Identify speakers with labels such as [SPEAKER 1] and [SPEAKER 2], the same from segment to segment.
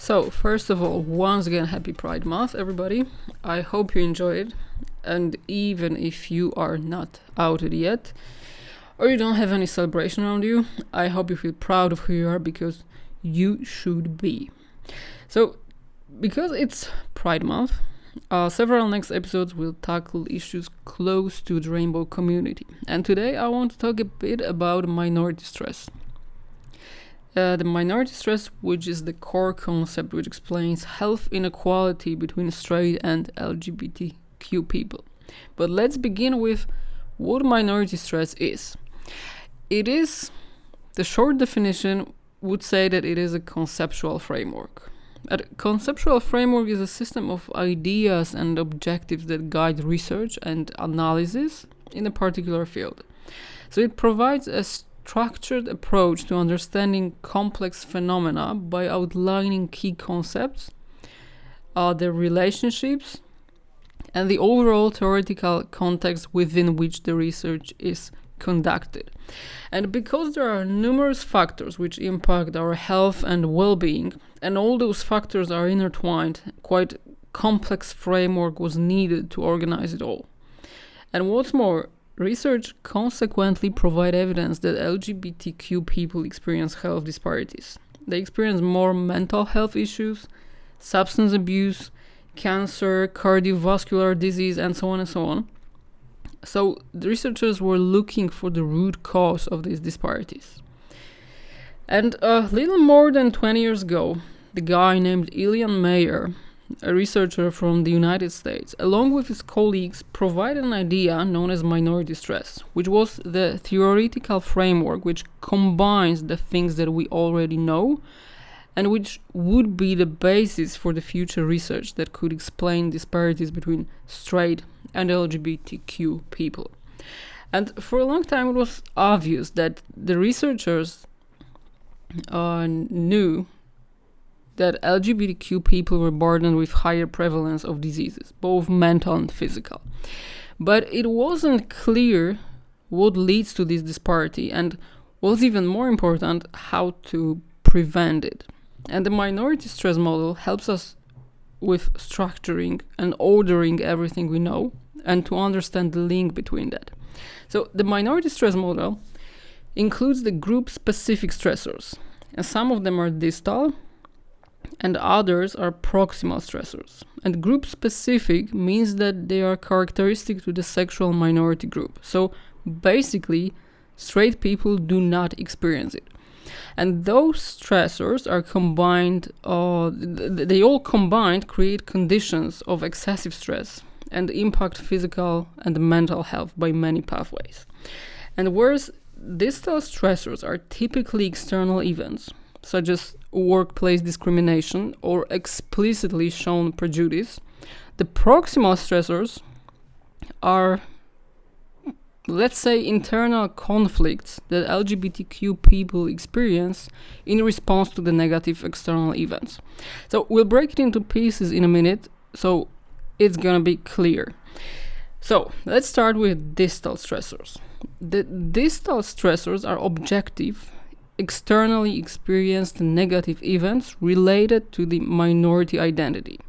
[SPEAKER 1] So, first of all, once again, happy Pride Month, everybody. I hope you enjoy it. And even if you are not outed yet, or you don't have any celebration around you, I hope you feel proud of who you are, because you should be. So, because it's Pride Month, several next episodes will tackle issues close to the rainbow community. And today I want to talk a bit about minority stress. The minority stress, which is the core concept which explains health inequality between straight and LGBTQ people. But let's begin with what minority stress is. The short definition would say that it is a conceptual framework. A conceptual framework is a system of ideas and objectives that guide research and analysis in a particular field. So it provides a structured approach to understanding complex phenomena by outlining key concepts, their relationships, and the overall theoretical context within which the research is conducted. And because there are numerous factors which impact our health and well-being, and all those factors are intertwined, quite a complex framework was needed to organize it all. And what's more, research consequently provide evidence that LGBTQ people experience health disparities. They experience more mental health issues, substance abuse, cancer, cardiovascular disease, and so on and so on. So the researchers were looking for the root cause of these disparities. And a little more than 20 years ago, the guy named Ilian Mayer, a researcher from the United States, along with his colleagues, provided an idea known as minority stress, which was the theoretical framework which combines the things that we already know and which would be the basis for the future research that could explain disparities between straight and LGBTQ people. And for a long time it was obvious that the researchers knew that LGBTQ people were burdened with higher prevalence of diseases, both mental and physical. But it wasn't clear what leads to this disparity, and what's even more important, how to prevent it. And the minority stress model helps us with structuring and ordering everything we know, and to understand the link between that. So the minority stress model includes the group-specific stressors, and some of them are distal, and others are proximal stressors. And group-specific means that they are characteristic to the sexual minority group. So basically, straight people do not experience it. And those stressors are combined, they all combined create conditions of excessive stress and impact physical and mental health by many pathways. And whereas distal stressors are typically external events, such as workplace discrimination or explicitly shown prejudice, the proximal stressors are, let's say, internal conflicts that LGBTQ people experience in response to the negative external events. So we'll break it into pieces in a minute, so it's gonna be clear. So let's start with distal stressors. The distal stressors are objective, externally experienced negative events related to the minority identity.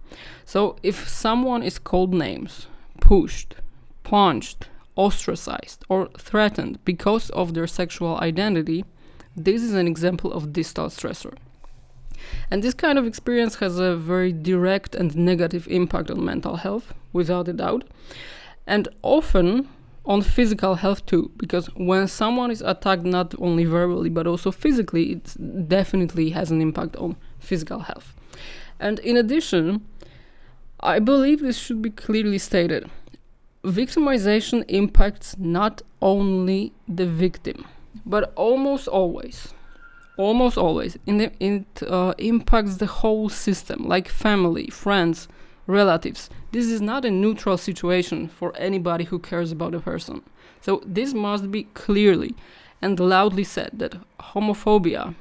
[SPEAKER 1] So if someone is called names, pushed, punched, ostracized, or threatened because of their sexual identity, this is an example of distal stressor. And this kind of experience has a very direct and negative impact on mental health, without a doubt, and often on physical health too, because when someone is attacked not only verbally but also physically, it definitely has an impact on physical health. And in addition, I believe this should be clearly stated. Victimization impacts not only the victim, but almost always, it impacts the whole system, like family, friends, relatives. This is not a neutral situation for anybody who cares about a person. So this must be clearly and loudly said, that homophobia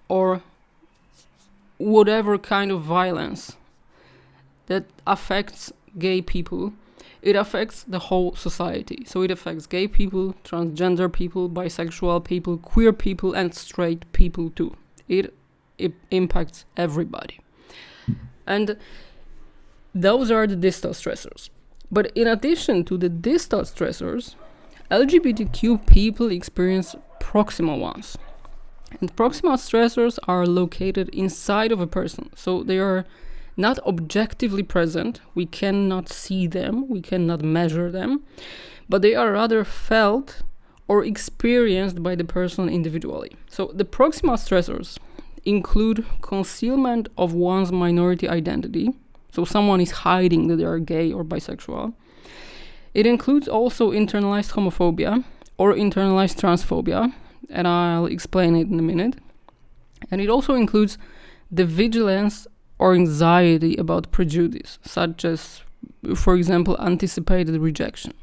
[SPEAKER 1] or whatever kind of violence that affects gay people, it affects the whole society. So it affects gay people, transgender people, bisexual people, queer people, and straight people too. It impacts everybody. And those are the distal stressors. But in addition to the distal stressors, LGBTQ people experience proximal ones. And proximal stressors are located inside of a person. So they are not objectively present. We cannot see them. We cannot measure them. But they are rather felt or experienced by the person individually. So the proximal stressors include concealment of one's minority identity. So someone is hiding that they are gay or bisexual. It includes also internalized homophobia or internalized transphobia, and I'll explain it in a minute. And it also includes the vigilance or anxiety about prejudice, such as, for example, anticipated rejection.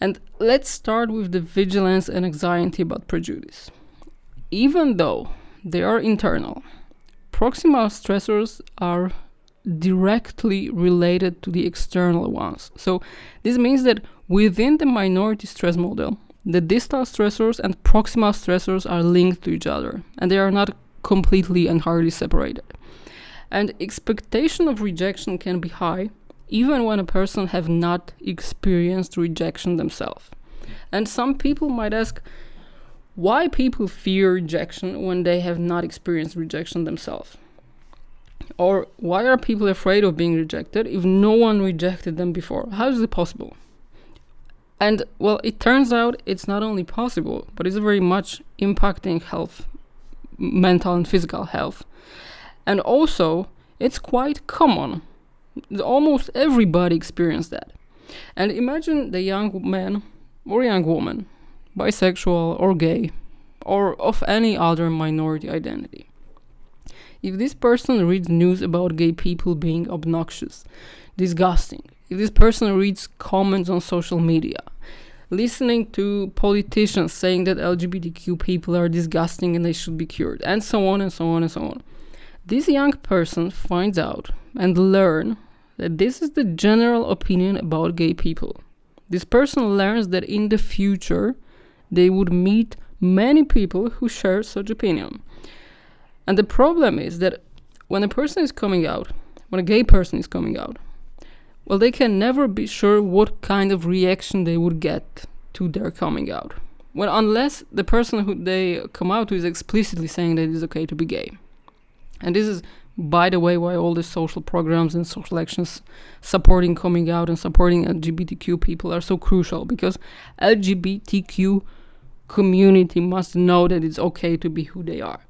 [SPEAKER 1] And let's start with the vigilance and anxiety about prejudice. Even though they are internal, proximal stressors are directly related to the external ones. So this means that within the minority stress model, the distal stressors and proximal stressors are linked to each other, and they are not completely and entirely separated. And expectation of rejection can be high even when a person have not experienced rejection themselves. And some people might ask why people fear rejection when they have not experienced rejection themselves. Or why are people afraid of being rejected if no one rejected them before? How is it possible? And well, it turns out it's not only possible, but it's very much impacting health, mental and physical health. And also, it's quite common. Almost everybody experienced that. And imagine the young man or young woman, bisexual or gay, or of any other minority identity. If this person reads news about gay people being obnoxious, disgusting, if this person reads comments on social media, listening to politicians saying that LGBTQ people are disgusting and they should be cured, and so on and so on and so on, this young person finds out and learns that this is the general opinion about gay people. This person learns that in the future they would meet many people who share such opinion. And the problem is that when a person is coming out, when a gay person is coming out, well, they can never be sure what kind of reaction they would get to their coming out. Well, unless the person who they come out to is explicitly saying that it is okay to be gay. And this is, by the way, why all the social programs and social actions supporting coming out and supporting LGBTQ people are so crucial, because LGBTQ community must know that it's okay to be who they are.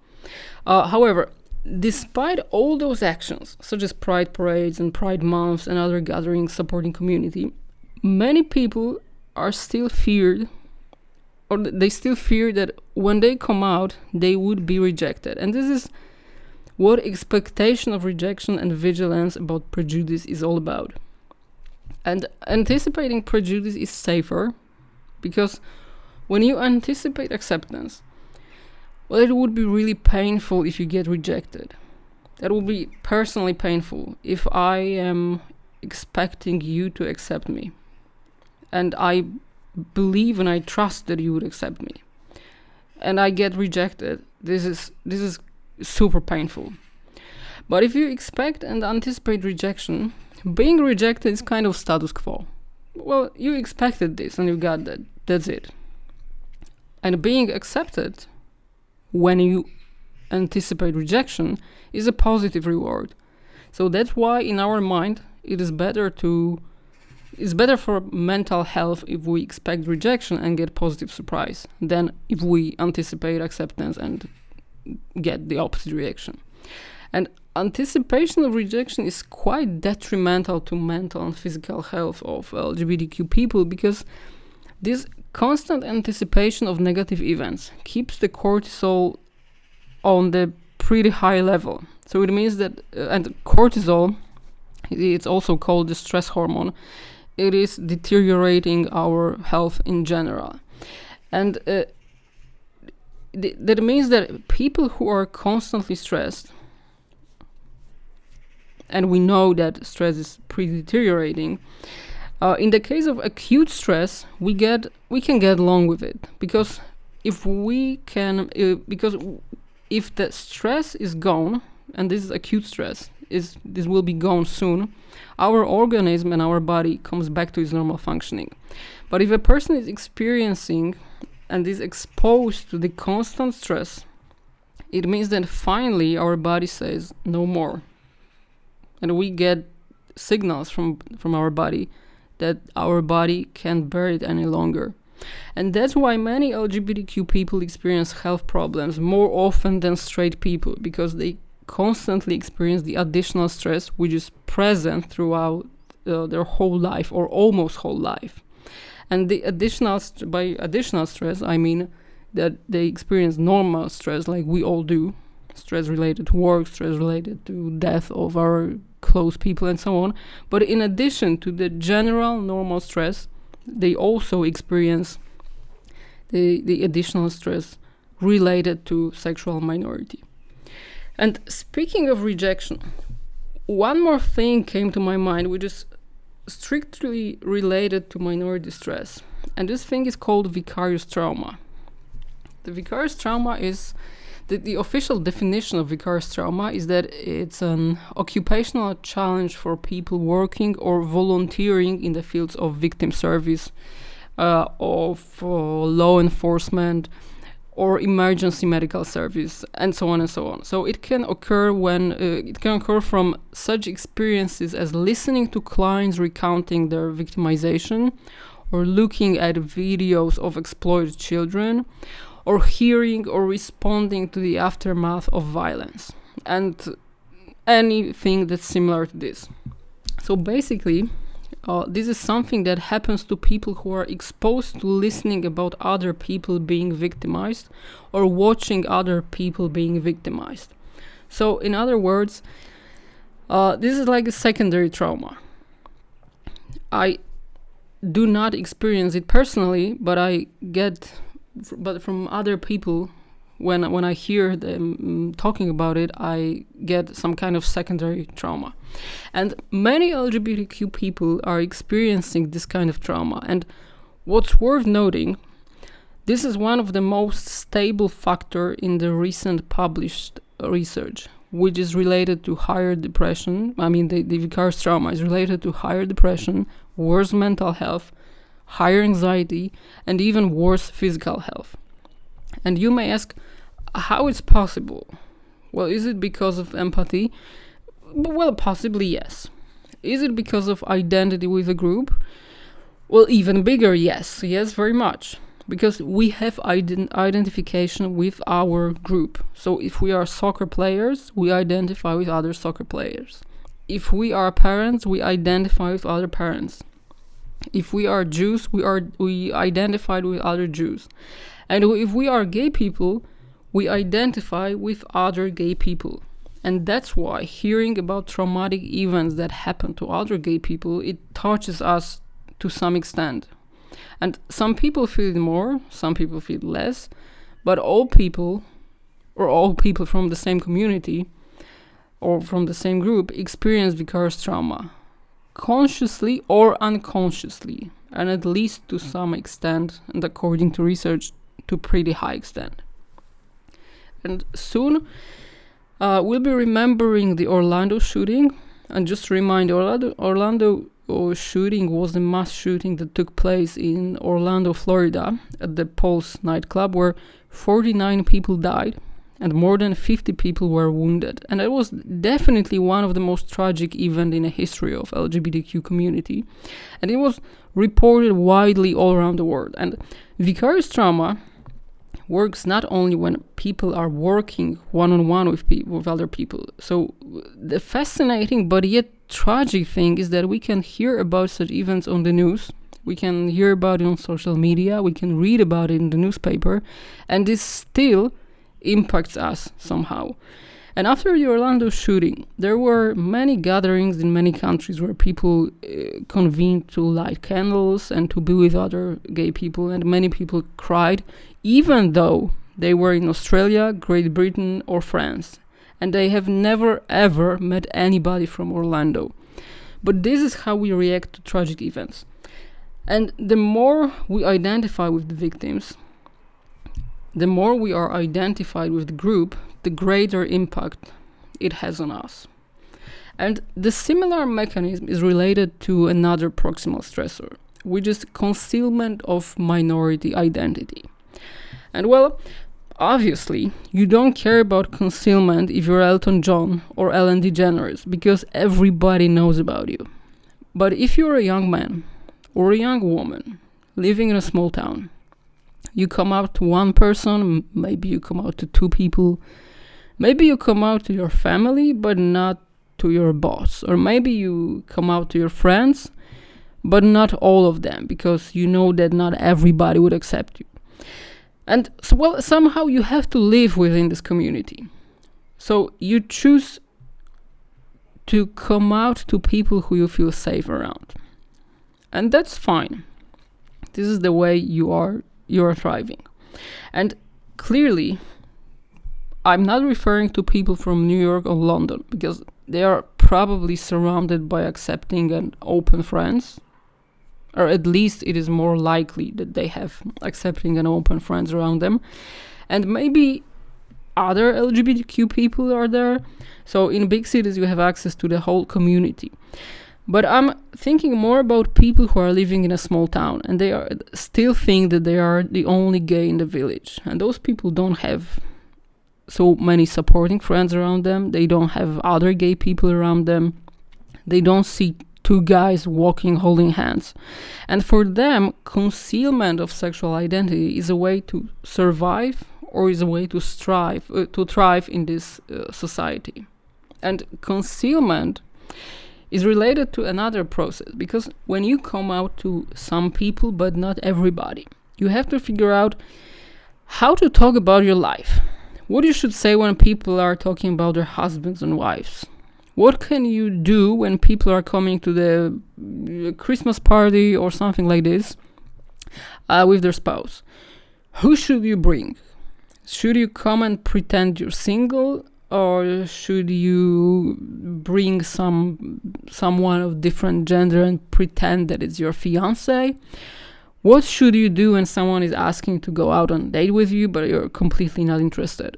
[SPEAKER 1] However, despite all those actions, such as pride parades and pride months and other gatherings supporting community, many people are still feared, or they still fear that when they come out, they would be rejected. And this is what expectation of rejection and vigilance about prejudice is all about. And anticipating prejudice is safer, because when you anticipate acceptance, well, it would be really painful if you get rejected. That would be personally painful if I am expecting you to accept me. And I believe and I trust that you would accept me. And I get rejected. This is super painful. But if you expect and anticipate rejection, being rejected is kind of status quo. Well, you expected this and you got that. That's it. And being accepted when you anticipate rejection is a positive reward. So that's why in our mind it's better for mental health if we expect rejection and get positive surprise than if we anticipate acceptance and get the opposite reaction. And anticipation of rejection is quite detrimental to mental and physical health of LGBTQ people, because this constant anticipation of negative events keeps the cortisol on the pretty high level. So it means that, and cortisol, it's also called the stress hormone, it is deteriorating our health in general. And that means that people who are constantly stressed, and we know that stress is pretty deteriorating, in the case of acute stress, we can get along with it, because if the stress is gone, and this is acute stress, this will be gone soon, our organism and our body comes back to its normal functioning. But if a person is experiencing and is exposed to the constant stress, it means that finally our body says no more. And we get signals from our body that our body can't bear it any longer. And that's why many LGBTQ people experience health problems more often than straight people, because they constantly experience the additional stress which is present throughout their whole life or almost whole life. And the by additional stress, I mean that they experience normal stress like we all do, stress related to work, stress related to death of our close people and so on. But in addition to the general normal stress, they also experience the additional stress related to sexual minority. And speaking of rejection, one more thing came to my mind which is strictly related to minority stress. And this thing is called vicarious trauma. The vicarious trauma is the official definition of vicarious trauma is that it's an occupational challenge for people working or volunteering in the fields of victim service, of law enforcement, or emergency medical service, and so on and so on. So it can occur from such experiences as listening to clients recounting their victimization, or looking at videos of exploited children, or hearing or responding to the aftermath of violence, and anything that's similar to this. So basically, this is something that happens to people who are exposed to listening about other people being victimized or watching other people being victimized. So in other words, this is like a secondary trauma. I do not experience it personally, but I get from other people, when I hear them talking about it, I get some kind of secondary trauma. And many LGBTQ people are experiencing this kind of trauma. And what's worth noting, this is one of the most stable factor in the recent published research, which is related to higher depression. I mean, the vicarious trauma is related to higher depression, worse mental health, higher anxiety, and even worse physical health. And you may ask, how it's possible? Well, is it because of empathy? Well, possibly yes. Is it because of identity with a group? Well, even bigger, yes, very much. Because we have identification with our group. So if we are soccer players, we identify with other soccer players. If we are parents, we identify with other parents. If we are Jews, we identify with other Jews. And if we are gay people, we identify with other gay people. And that's why hearing about traumatic events that happen to other gay people, it touches us to some extent. And some people feel it more, some people feel less, but all people from the same community or from the same group experience vicarious trauma, consciously or unconsciously, and at least to some extent, and according to research, to pretty high extent. And soon we'll be remembering the Orlando shooting. And just to remind, Orlando shooting was the mass shooting that took place in Orlando, Florida, at the Pulse nightclub, where 49 people died and more than 50 people were wounded. And it was definitely one of the most tragic events in the history of LGBTQ community. And it was reported widely all around the world. And vicarious trauma works not only when people are working one-on-one with other people. So the fascinating but yet tragic thing is that we can hear about such events on the news, we can hear about it on social media, we can read about it in the newspaper, and this still impacts us somehow. And after the Orlando shooting, there were many gatherings in many countries where people convened to light candles and to be with other gay people, and many people cried, even though they were in Australia, Great Britain, or France, and they have never ever met anybody from Orlando. But this is how we react to tragic events. And the more we identify with the victims, the more we are identified with the group, the greater impact it has on us. And the similar mechanism is related to another proximal stressor, which is concealment of minority identity. And well, obviously, you don't care about concealment if you're Elton John or Ellen DeGeneres, because everybody knows about you. But if you're a young man or a young woman living in a small town, you come out to one person, maybe you come out to two people, maybe you come out to your family, but not to your boss. Or maybe you come out to your friends, but not all of them, because you know that not everybody would accept you. And so, well, somehow you have to live within this community. So you choose to come out to people who you feel safe around. And that's fine. This is the way you are thriving. And clearly, I'm not referring to people from New York or London, because they are probably surrounded by accepting and open friends, or at least it is more likely that they have accepting and open friends around them. And maybe other LGBTQ people are there. So in big cities, you have access to the whole community. But I'm thinking more about people who are living in a small town and they are still think that they are the only gay in the village. And those people don't have so many supporting friends around them. They don't have other gay people around them. They don't see two guys walking holding hands. And for them, concealment of sexual identity is a way to survive or is a way to thrive in this society. And concealment is related to another process, because when you come out to some people but not everybody, you have to figure out how to talk about your life. What you should say when people are talking about their husbands and wives. What can you do when people are coming to the Christmas party or something like this with their spouse? Who should you bring? Should you come and pretend you're single, or should you bring someone of different gender and pretend that it's your fiance? What should you do when someone is asking to go out on a date with you, but you're completely not interested?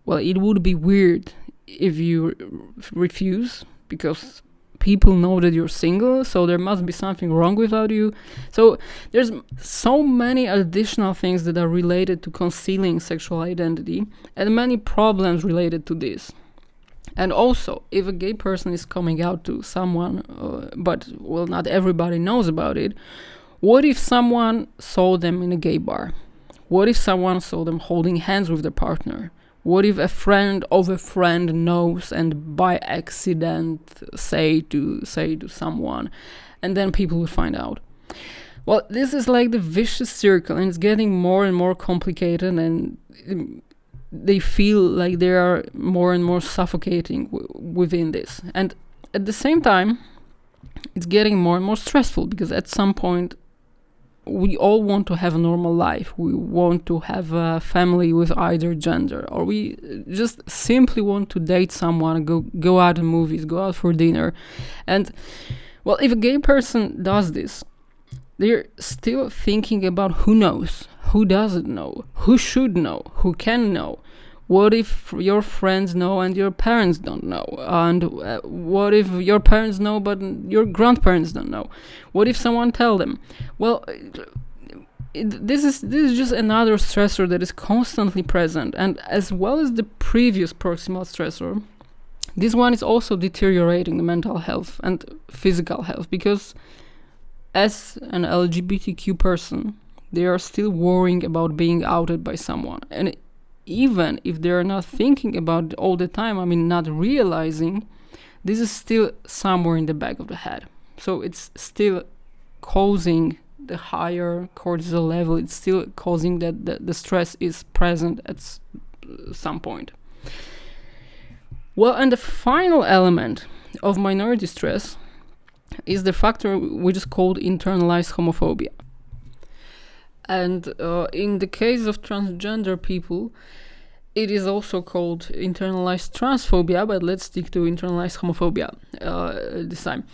[SPEAKER 1] Well, it would be weird if you refuse, because people know that you're single, so there must be something wrong without you. So there's so many additional things that are related to concealing sexual identity and many problems related to this. And also, if a gay person is coming out to someone, but well, not everybody knows about it, what if someone saw them in a gay bar? What if someone saw them holding hands with their partner? What if a friend of a friend knows and by accident say to someone, and then people will find out? Well, this is like the vicious circle, and it's getting more and more complicated, and they feel like they are more and more suffocating within this. And at the same time, it's getting more and more stressful, because at some point, we all want to have a normal life. We want to have a family with either gender, or we just simply want to date someone, go out to movies, go out for dinner. And well, if a gay person does this, they're still thinking about who knows, who doesn't know, who should know, who can know. What if your friends know and your parents don't know? And what if your parents know but your grandparents don't know? What if someone tell them? Well, this is just another stressor that is constantly present. And as well as the previous proximal stressor, this one is also deteriorating the mental health and physical health, because as an LGBTQ person, they are still worrying about being outed by someone. And even if they're not thinking about it all the time, not realizing, this is still somewhere in the back of the head. So it's still causing the higher cortisol level. It's still causing that the stress is present at some point. Well, and the final element of minority stress is the factor which is called internalized homophobia. And in the case of transgender people, it is also called internalized transphobia, but let's stick to internalized homophobia this time.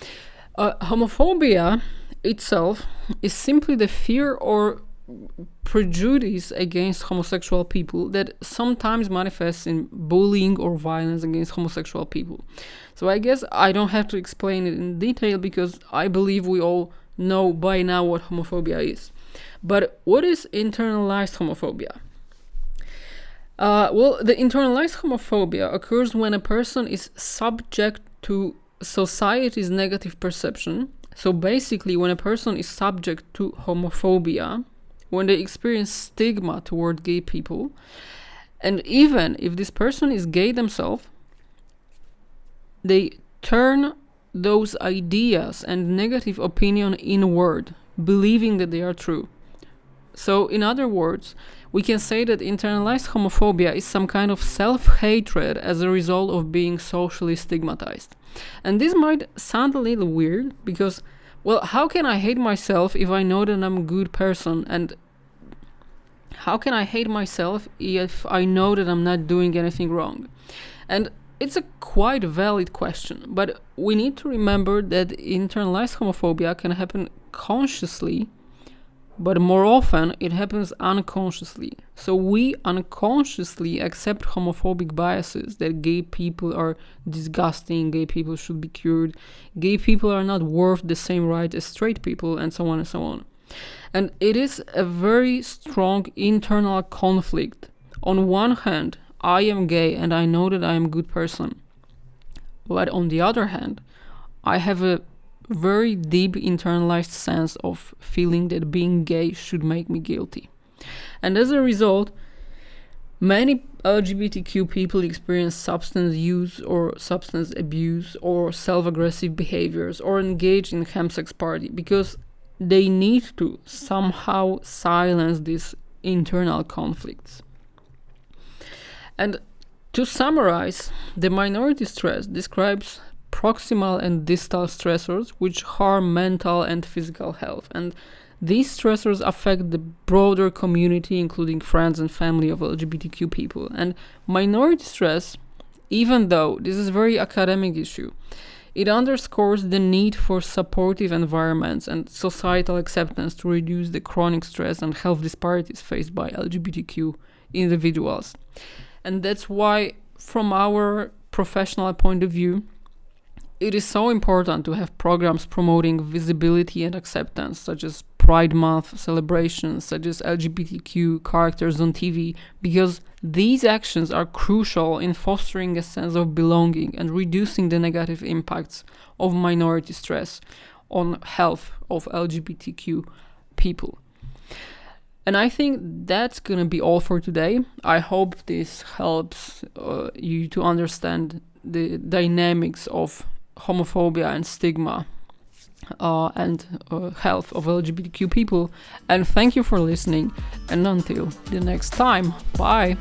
[SPEAKER 1] Homophobia itself is simply the fear or prejudice against homosexual people that sometimes manifests in bullying or violence against homosexual people. So I guess I don't have to explain it in detail because I believe we all know by now what homophobia is. But what is internalized homophobia? Well, the internalized homophobia occurs when a person is subject to society's negative perception. So basically, when a person is subject to homophobia, when they experience stigma toward gay people, and even if this person is gay themselves, they turn those ideas and negative opinion inward, believing that they are true. So in other words, we can say that internalized homophobia is some kind of self-hatred as a result of being socially stigmatized. And this might sound a little weird because, well, how can I hate myself if I know that I'm a good person? And how can I hate myself if I know that I'm not doing anything wrong? And it's a quite valid question, but we need to remember that internalized homophobia can happen consciously, but more often it happens unconsciously. So we unconsciously accept homophobic biases that gay people are disgusting, gay people should be cured, gay people are not worth the same right as straight people, and so on and so on. And it is a very strong internal conflict. On one hand, I am gay and I know that I am a good person. But on the other hand, I have a very deep internalized sense of feeling that being gay should make me guilty. And as a result, many LGBTQ people experience substance use or substance abuse or self-aggressive behaviors or engage in chemsex party because they need to somehow silence these internal conflicts. And to summarize, the minority stress describes proximal and distal stressors which harm mental and physical health, and these stressors affect the broader community, including friends and family of LGBTQ people. And minority stress, even though this is a very academic issue, it underscores the need for supportive environments and societal acceptance to reduce the chronic stress and health disparities faced by LGBTQ individuals. And that's why, from our professional point of view, it is so important to have programs promoting visibility and acceptance, such as Pride Month celebrations, such as LGBTQ characters on TV, because these actions are crucial in fostering a sense of belonging and reducing the negative impacts of minority stress on health of LGBTQ people. And I think that's going to be all for today. I hope this helps you to understand the dynamics of homophobia and stigma and health of LGBTQ people. And thank you for listening. And until the next time, bye.